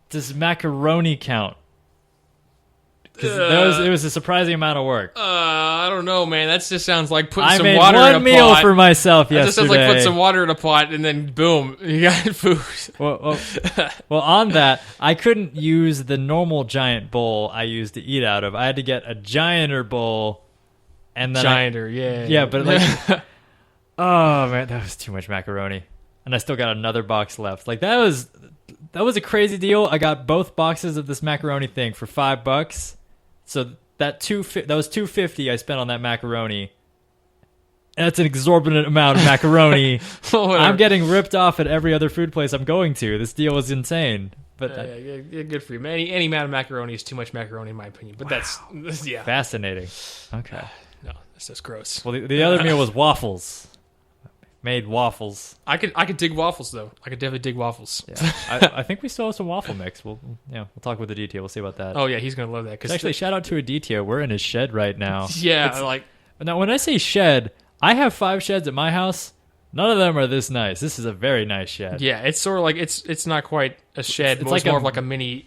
A: does macaroni count? Because it was a surprising amount of work.
B: I don't know, man. That just sounds like putting some water in a pot. I made 1 meal
A: for myself yesterday.
B: That just sounds like putting some water in a pot and then boom, you got food.
A: Well, on that, I couldn't use the normal giant bowl I used to eat out of. I had to get a gianter bowl. And then Yeah, but like... oh, man, that was too much macaroni. And I still got another box left. Like, that was a crazy deal. I got both boxes of this macaroni thing for $5. So that was $2.50 I spent on that macaroni. And that's an exorbitant amount of macaroni. I'm getting ripped off at every other food place I'm going to. This deal was insane. But
B: yeah, good for you. Any amount of macaroni is too much macaroni, in my opinion. But that's
A: fascinating. Okay.
B: No, that's just gross.
A: Well, the other meal was waffles. Made waffles.
B: I could dig waffles though. I could definitely dig waffles.
A: Yeah. I think we still have some waffle mix. We'll talk with Aditya. We'll see about that.
B: Oh yeah, he's gonna love that.
A: Actually, shout out to Aditya. We're in his shed right now.
B: Yeah,
A: now when I say shed, I have 5 sheds at my house. None of them are this nice. This is a very nice shed.
B: Yeah, it's sort of like it's not quite a shed. It's more of like a mini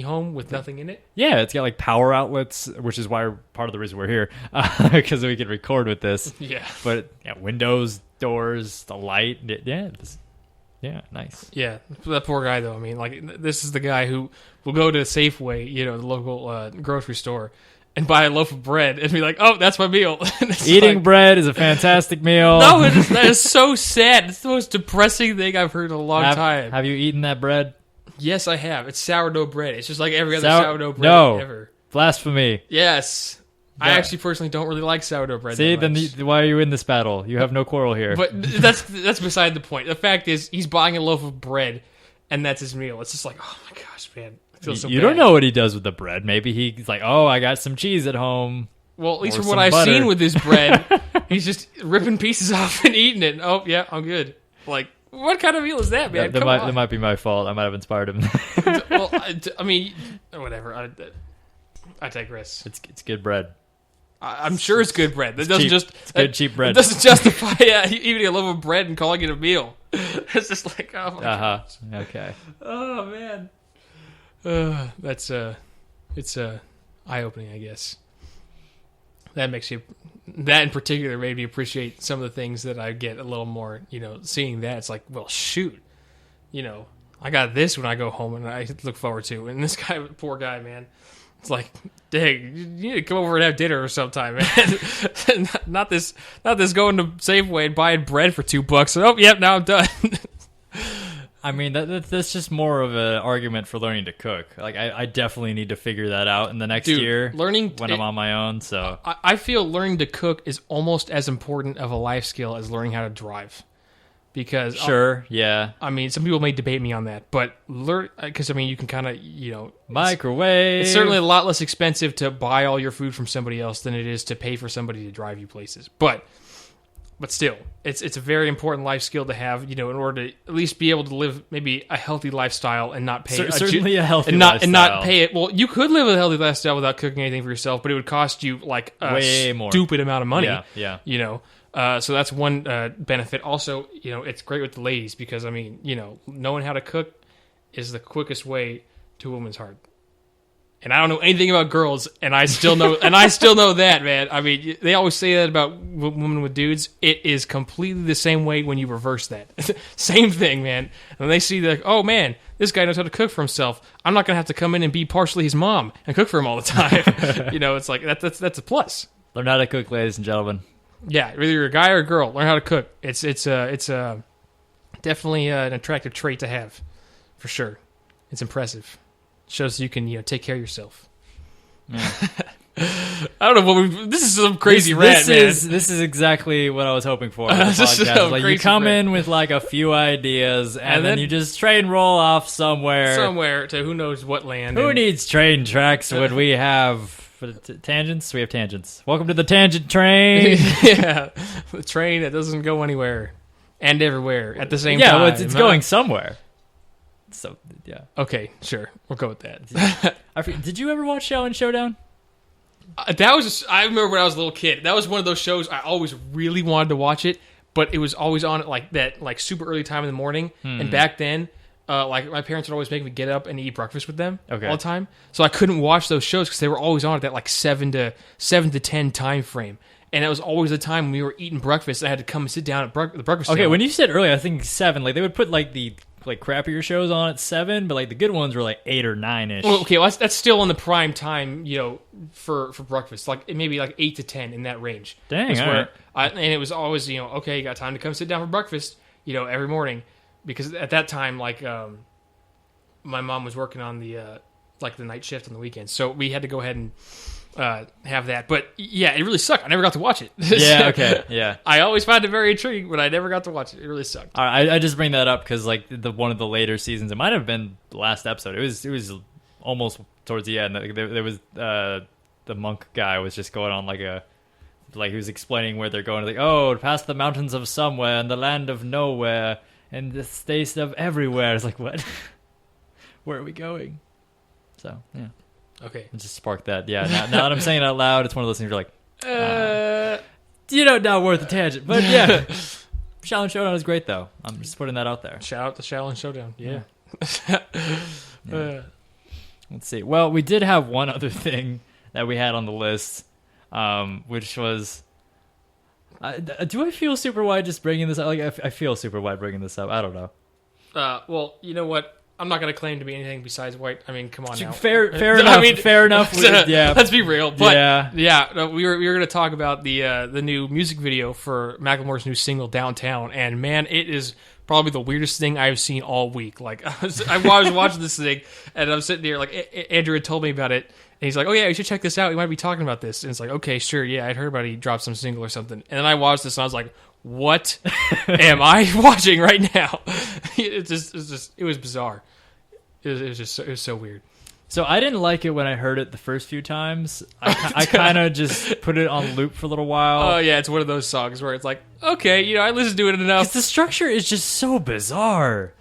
B: home with nothing in it.
A: Yeah, it's got like power outlets, which is why part of the reason we're here, because we can record with this.
B: Yeah.
A: But windows, doors, the light. Yeah, nice.
B: Yeah, that poor guy though. I mean, like this is the guy who will go to Safeway, the local grocery store, and buy a loaf of bread and be like, "Oh, that's my meal."
A: Eating bread is a fantastic meal.
B: No, that is so sad. It's the most depressing thing I've heard in a long time.
A: Have you eaten that bread?
B: Yes, I have. It's sourdough bread. It's just like every other sourdough bread ever.
A: Blasphemy.
B: Yes. No. I actually personally don't really like sourdough bread.
A: See, then why are you in this battle? You have no quarrel here.
B: But that's beside the point. The fact is, he's buying a loaf of bread, and that's his meal. It's just like, oh my gosh, man. I feel so bad.
A: You don't know what he does with the bread. Maybe he's like, oh, I got some cheese at home.
B: Well, at least from what I've seen with his bread, he's just ripping pieces off and eating it. Oh, yeah, I'm good. Like, what kind of meal is that, man?
A: That might be my fault. I might have inspired him.
B: Well, I mean, whatever. I digress.
A: It's good bread.
B: I'm sure it's good bread.
A: It's good cheap bread.
B: It doesn't justify eating a loaf of bread and calling it a meal. It's just like, oh my gosh.
A: Okay.
B: Oh man. It's eye-opening, I guess. That in particular made me appreciate some of the things that I get a little more, seeing that. It's like, well, shoot. I got this when I go home and I look forward to. And this guy, poor guy, man. It's like, dang, you need to come over and have dinner or sometime, man. not this going to Safeway and buying bread for $2. Oh, yep, now I'm done.
A: I mean, that's just more of an argument for learning to cook. Like, I definitely need to figure that out in the next year when I'm on my own. So
B: I feel learning to cook is almost as important of a life skill as learning how to drive. Because
A: yeah.
B: I mean, some people may debate me on that, but because I mean, you can kind of
A: microwave.
B: It's certainly a lot less expensive to buy all your food from somebody else than it is to pay for somebody to drive you places. But still, it's a very important life skill to have, in order to at least be able to live maybe a healthy lifestyle and not pay
A: certainly a healthy lifestyle
B: and not pay it. Well, you could live a healthy lifestyle without cooking anything for yourself, but it would cost you like a
A: way more
B: stupid amount of money.
A: Yeah.
B: So that's one benefit. Also, it's great with the ladies because, I mean, knowing how to cook is the quickest way to a woman's heart. And I don't know anything about girls, and I still know that, man. I mean, they always say that about women with dudes. It is completely the same way when you reverse that. Same thing, man. And they see oh man, this guy knows how to cook for himself. I'm not gonna have to come in and be partially his mom and cook for him all the time. It's like that's a plus.
A: Learn how to cook, ladies and gentlemen.
B: Yeah, whether you're a guy or a girl, learn how to cook. It's definitely an attractive trait to have, for sure. It's impressive. Shows you can take care of yourself. Yeah. I don't know this is some crazy rant, man.
A: This is exactly what I was hoping for. Like you come in with like a few ideas, and then you just train roll off somewhere
B: to who knows what land.
A: Who needs train tracks when we have tangents? We have tangents. Welcome to the tangent train.
B: Yeah, the train that doesn't go anywhere and everywhere at the same time.
A: Yeah, well, it's going somewhere. So, yeah.
B: Okay, sure. We'll go with that.
A: Did you ever watch Challenge Showdown?
B: I remember when I was a little kid. That was one of those shows I always really wanted to watch it, but it was always on at super early time in the morning. And back then, my parents would always make me get up and eat breakfast with them all the time. So I couldn't watch those shows because they were always on at that 7 to 10 time frame. And it was always the time when we were eating breakfast. I had to come and sit down at the breakfast table.
A: When you said earlier, I think 7. Like they would put the crappier shows on at 7, but the good ones were 8 or 9ish.
B: Well, that's still on the prime time, for breakfast. Maybe 8 to 10 in that range.
A: Dang, all right.
B: And it was always, you got time to come sit down for breakfast, every morning, because at that time, my mom was working on the the night shift on the weekends, so we had to go ahead and have that. But yeah, it really sucked. I never got to watch it.
A: Yeah, okay, yeah.
B: I always found it very intriguing, but I never got to watch it. It really sucked.
A: I just bring that up because like one of the later seasons, it might have been the last episode. It was almost towards the end. There was the monk guy was just going on like he was explaining where they're going. Like, oh, past the mountains of somewhere and the land of nowhere and the states of everywhere. It's like, what? Where are we going? So yeah.
B: Okay.
A: It just sparked that. Yeah. Now that I'm saying it out loud, it's one of those things you're like, not worth a tangent. But yeah, Shaolin Showdown is great though. I'm just putting that out there.
B: Shout out to Shaolin Showdown. Yeah.
A: Yeah. Let's see. Well, we did have one other thing that we had on the list, which was. Do I feel super wide just bringing this up? Like I feel super wide bringing this up. I don't know.
B: Well, you know what? I'm not going to claim to be anything besides white. I mean, come on now.
A: Fair enough. I mean, fair enough. Yeah.
B: Let's be real. But yeah, we were going to talk about the new music video for Macklemore's new single "Downtown," and man, it is probably the weirdest thing I've seen all week. Like I was watching this thing, and I'm sitting there like Andrew had told me about it, and he's like, "Oh yeah, you should check this out. We might be talking about this." And it's like, "Okay, sure, yeah, I'd heard about he dropped some single or something." And then I watched this, and I was like, "What am I watching right now?" It was bizarre. It was so weird.
A: So I didn't like it when I heard it the first few times. I kind of just put it on loop for a little while.
B: Oh yeah, it's one of those songs where it's like, okay, I listened to it enough.
A: Because the structure is just so bizarre.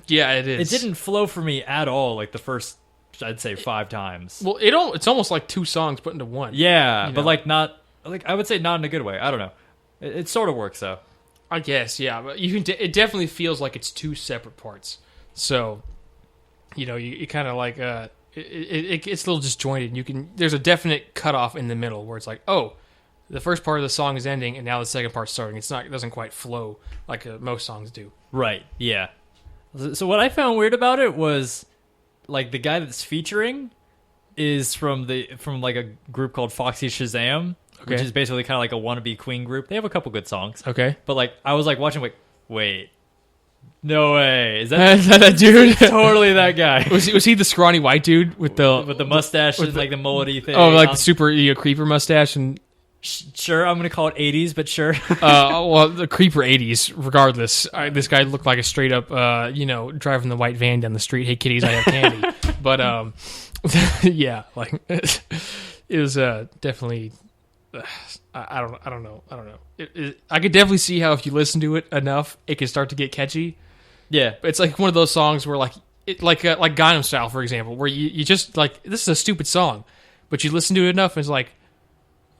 B: Yeah, it is.
A: It didn't flow for me at all. Like the first, I'd say 5 times.
B: Well, it's almost like 2 songs put into one.
A: Yeah, but like not like I would say not in a good way. I don't know. It sort of works though.
B: I guess but it definitely feels like it's 2 separate parts. So. You kind of like it gets a little disjointed. There's a definite cutoff in the middle where it's like, oh, the first part of the song is ending and now the second part's starting. It doesn't quite flow like most songs do.
A: Right. Yeah. So what I found weird about it was like the guy that's featuring is from like a group called Foxy Shazam, which is basically kind of like a wannabe Queen group. They have a couple good songs.
B: Okay.
A: But like I was like watching like, wait. No way! Is that
B: dude?
A: Totally that guy.
B: Was he the scrawny white dude with the
A: mustache and like the mullety thing?
B: Oh, like the super creeper mustache and.
A: Sure, I'm gonna call it 80s, but sure.
B: Well, the creeper 80s. Regardless, this guy looked like a straight up, driving the white van down the street. Hey, kitties, I have candy. But yeah, like it was definitely. I don't know. I could definitely see how if you listen to it enough, it can start to get catchy.
A: Yeah,
B: it's like one of those songs where like Gangnam Style, for example, where you just like this is a stupid song, but you listen to it enough, and it's like,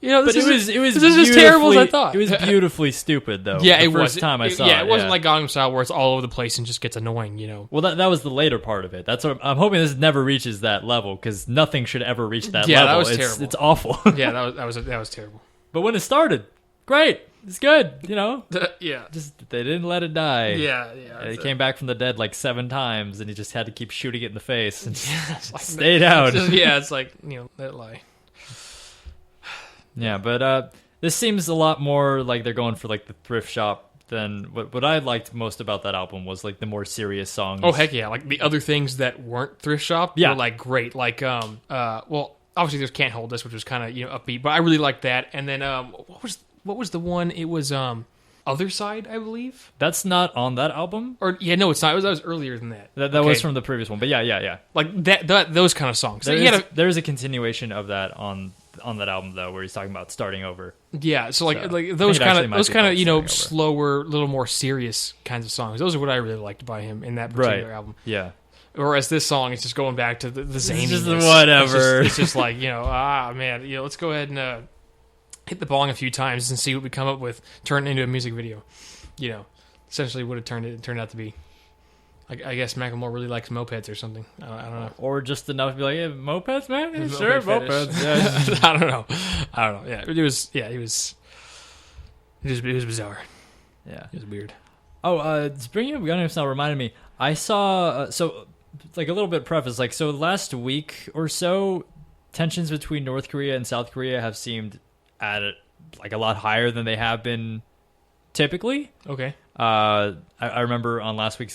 B: this is as terrible as I thought.
A: It was beautifully stupid though.
B: Yeah,
A: the first time I saw it.
B: Yeah, it wasn't like Gangnam Style where it's all over the place and just gets annoying.
A: Well, that was the later part of it. That's what I'm hoping. This never reaches that level because nothing should ever reach that level.
B: Yeah, that was terrible.
A: It's awful.
B: Yeah, that was terrible.
A: But when it started, great. It's good,
B: Yeah.
A: Just they didn't let it die.
B: Yeah.
A: It came back from the dead like 7 times, and he just had to keep shooting it in the face and stayed out.
B: It's like let it lie.
A: Yeah, but this seems a lot more like they're going for like the thrift shop than what I liked most about that album was like the more serious songs.
B: Oh heck yeah! Like the other things that weren't thrift shop were like great. Like well, obviously there's Can't Hold This, which was kind of upbeat, but I really liked that. And then what was the one? It was Other Side, I believe.
A: That's not on that album.
B: Or no, it's not. That was earlier than that.
A: That was from the previous one. But yeah.
B: Like those kind of songs.
A: There's a continuation of that on that album though, where he's talking about starting over.
B: Yeah, so like those kind of slower, little more serious kinds of songs. Those are what I really liked by him in that particular album.
A: Yeah.
B: Whereas this song is just going back to the zaniness.
A: It's just whatever.
B: It's just like man, let's go ahead and hit the bong a few times and see what we come up with. Turn it into a music video. Essentially what it turned out to be. I guess Macklemore really likes mopeds or something. I don't know.
A: Or just enough to be like, yeah, mopeds, man? Yeah, sure, mopeds.
B: Yeah. I don't know. Yeah, it was bizarre.
A: Yeah.
B: It was weird.
A: Oh, bringing up Gangnam Style reminded me. I saw, like a little bit preface, like, so last week or so, tensions between North Korea and South Korea have seemed at like a lot higher than they have been typically.
B: Okay.
A: I remember on last Week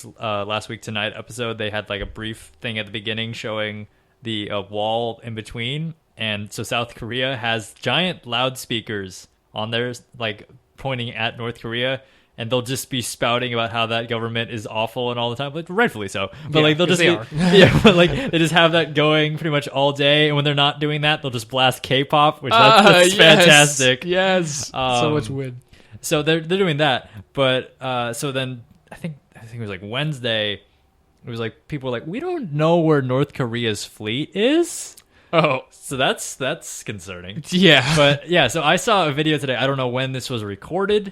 A: Tonight episode, they had like a brief thing at the beginning showing the wall in between, And so South Korea has giant loudspeakers on there, like pointing at North Korea, and they'll just be spouting about how that government is awful and all the time, like rightfully so. But like they'll just but like they just have that going pretty much all day. And when they're not doing that, they'll just blast K-pop, which that's fantastic.
B: Yes, so much win.
A: So they're doing that, but so then I think it was like Wednesday. It was like people were like, we don't know where North Korea's fleet is.
B: Oh,
A: so that's concerning.
B: Yeah,
A: but yeah. So I saw a video today. I don't know when this was recorded,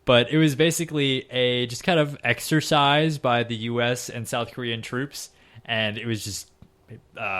A: but it was basically a just kind of exercise by the U.S. and South Korean troops, and it was just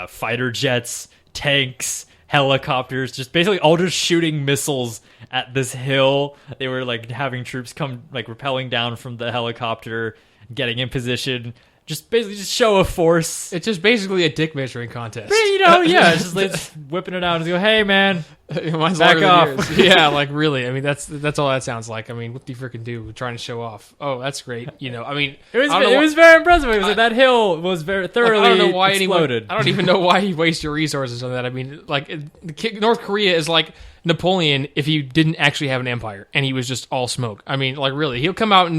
A: fighter jets, tanks, helicopters, just basically all just shooting missiles at this hill. They were like having troops come like rappelling down from the helicopter, getting in position. Just basically just show of force.
B: It's just basically a dick measuring contest.
A: Yeah, it's just like whipping it out and go, hey man,
B: mine's
A: back off.
B: Yeah, like really. I mean, that's all that sounds like. I mean, what do you freaking do? Trying to show off. Oh, that's great. I mean,
A: it was very impressive. It was like that hill was very thoroughly
B: I don't know why
A: exploded.
B: I don't even know why you waste your resources on that. I mean, like North Korea is like Napoleon if he didn't actually have an empire and he was just all smoke. I mean, like really, he'll come out and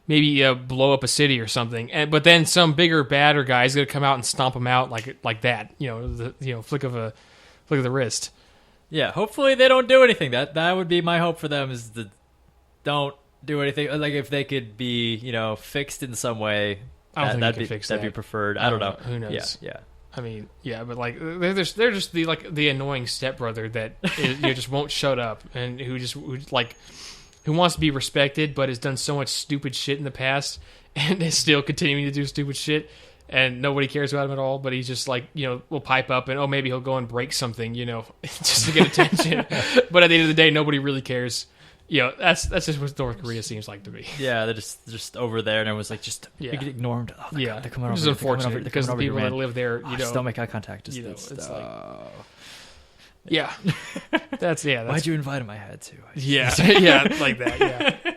B: maybe blow up a city or something, but then some bigger badder guy is gonna come out and stomp him out like that. Flick of the wrist.
A: Yeah, hopefully they don't do anything. That would be my hope for them is to don't do anything. Like if they could be fixed in some way, that'd be preferred. I don't know.
B: Who knows?
A: Yeah.
B: I mean, yeah, but like they're just the annoying stepbrother that just won't shut up and who wants to be respected but has done so much stupid shit in the past and is still continuing to do stupid shit and nobody cares about him at all. But he's just like will pipe up and maybe he'll go and break something just to get attention. But at the end of the day, nobody really cares. That's just what North Korea seems like to me.
A: Yeah, they're just over there, and everyone's like, we could ignore them. Oh, they're coming over.
B: Which is unfortunate because the people that live there,
A: just don't make eye contact.
B: It's like, yeah, that's.
A: Why'd you invite him? I had to.
B: Yeah, like that. Yeah.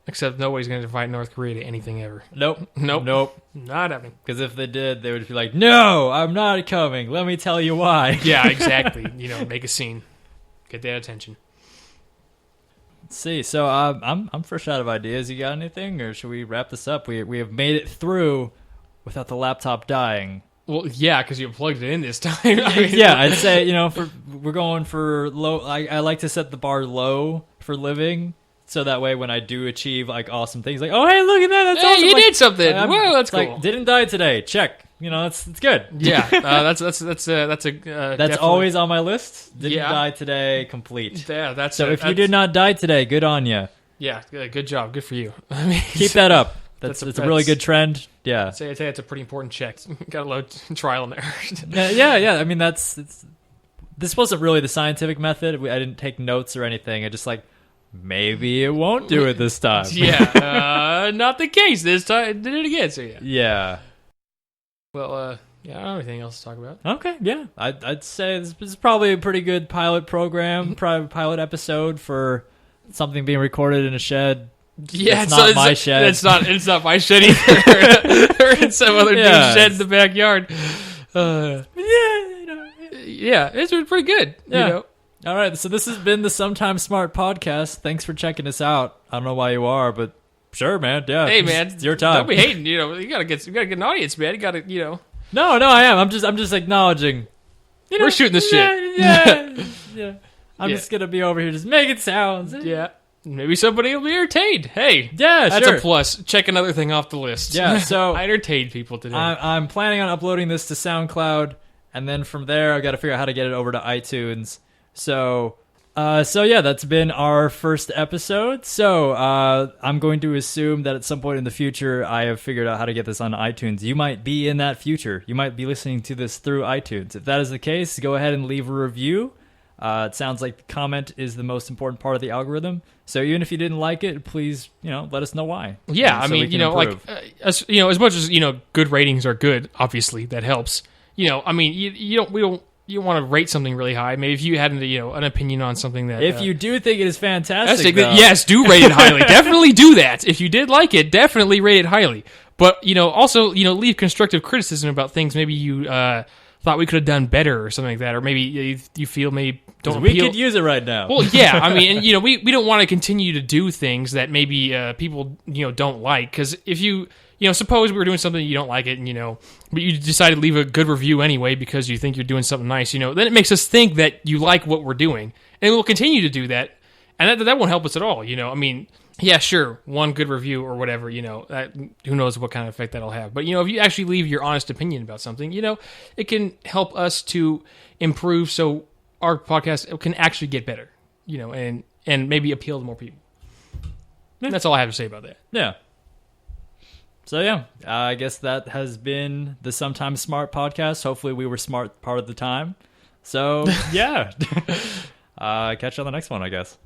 B: Except nobody's going to invite North Korea to anything ever.
A: Nope.
B: Not happening.
A: Because if they did, they would be like, no, I'm not coming. Let me tell you why.
B: Yeah, exactly. Make a scene, get that attention.
A: Let's see. So I'm fresh out of ideas. You got anything, or should we wrap this up? We have made it through without the laptop dying.
B: Well, yeah, because you plugged it in this time.
A: Yeah, I'd say we're going for low. I like to set the bar low for living, so that way when I do achieve like awesome things, like oh hey look at that, that's awesome.
B: You did something. Whoa, that's cool.
A: Like, didn't die today. Check. It's good.
B: Yeah, that's
A: always on my list. Didn't die today. Complete.
B: Yeah,
A: if you did not die today, good on you.
B: Yeah, good job. Good for you. I mean,
A: keep that up. That's a really good trend. Yeah.
B: I'd say it's a pretty important check. Got a low trial and error.
A: Yeah. I mean, this wasn't really the scientific method. I didn't take notes or anything. I just maybe it won't do it this time.
B: Yeah, not the case this time. Did it again? So
A: yeah.
B: Well, I don't have anything else to talk about.
A: Okay, yeah. I'd say this is probably a pretty good pilot program, pilot episode for something being recorded in a shed.
B: Yeah,
A: it's not my shed.
B: It's not my shed either. Or in some other dude's shed in the backyard. Yeah, it's pretty good.
A: Yeah. All right, so this has been the Sometimes Smart podcast. Thanks for checking us out. I don't know why you are, but sure, man. Yeah.
B: Hey, man.
A: It's your time.
B: Don't be hating. You gotta get an audience, man. You gotta,
A: No, I am. I'm just acknowledging.
B: We're shooting this shit.
A: Yeah. I'm just gonna be over here just making sounds.
B: Yeah. Maybe somebody will be entertained. Hey.
A: Yeah,
B: that's a plus. Check another thing off the list.
A: Yeah, so
B: I entertained people today.
A: I'm planning on uploading this to SoundCloud, and then from there I've got to figure out how to get it over to iTunes. So yeah, that's been our first episode. So I'm going to assume that at some point in the future, I have figured out how to get this on iTunes. You might be in that future. You might be listening to this through iTunes. If that is the case, go ahead and leave a review. It sounds like the comment is the most important part of the algorithm. So even if you didn't like it, please, let us know why.
B: Yeah, I mean, as much as good ratings are good. Obviously, that helps. I mean, you want to rate something really high. Maybe if you had an opinion on something that...
A: If you do think it is fantastic,
B: yes, do rate it highly. Definitely do that. If you did like it, definitely rate it highly. But, also, leave constructive criticism about things maybe you thought we could have done better or something like that, or maybe you feel maybe don't
A: we could use it right now.
B: Well, yeah, I mean, and we don't want to continue to do things that maybe people don't like, because if you suppose we were doing something you don't like it, and but you decide to leave a good review anyway because you think you're doing something nice, then it makes us think that you like what we're doing, and we'll continue to do that, and that won't help us at all. I mean, yeah, sure, one good review or whatever, who knows what kind of effect that'll have. But, if you actually leave your honest opinion about something, it can help us to improve so our podcast can actually get better, and maybe appeal to more people. And that's all I have to say about that.
A: Yeah. So, yeah, I guess that has been the Sometimes Smart podcast. Hopefully we were smart part of the time. So, yeah. Catch you on the next one, I guess.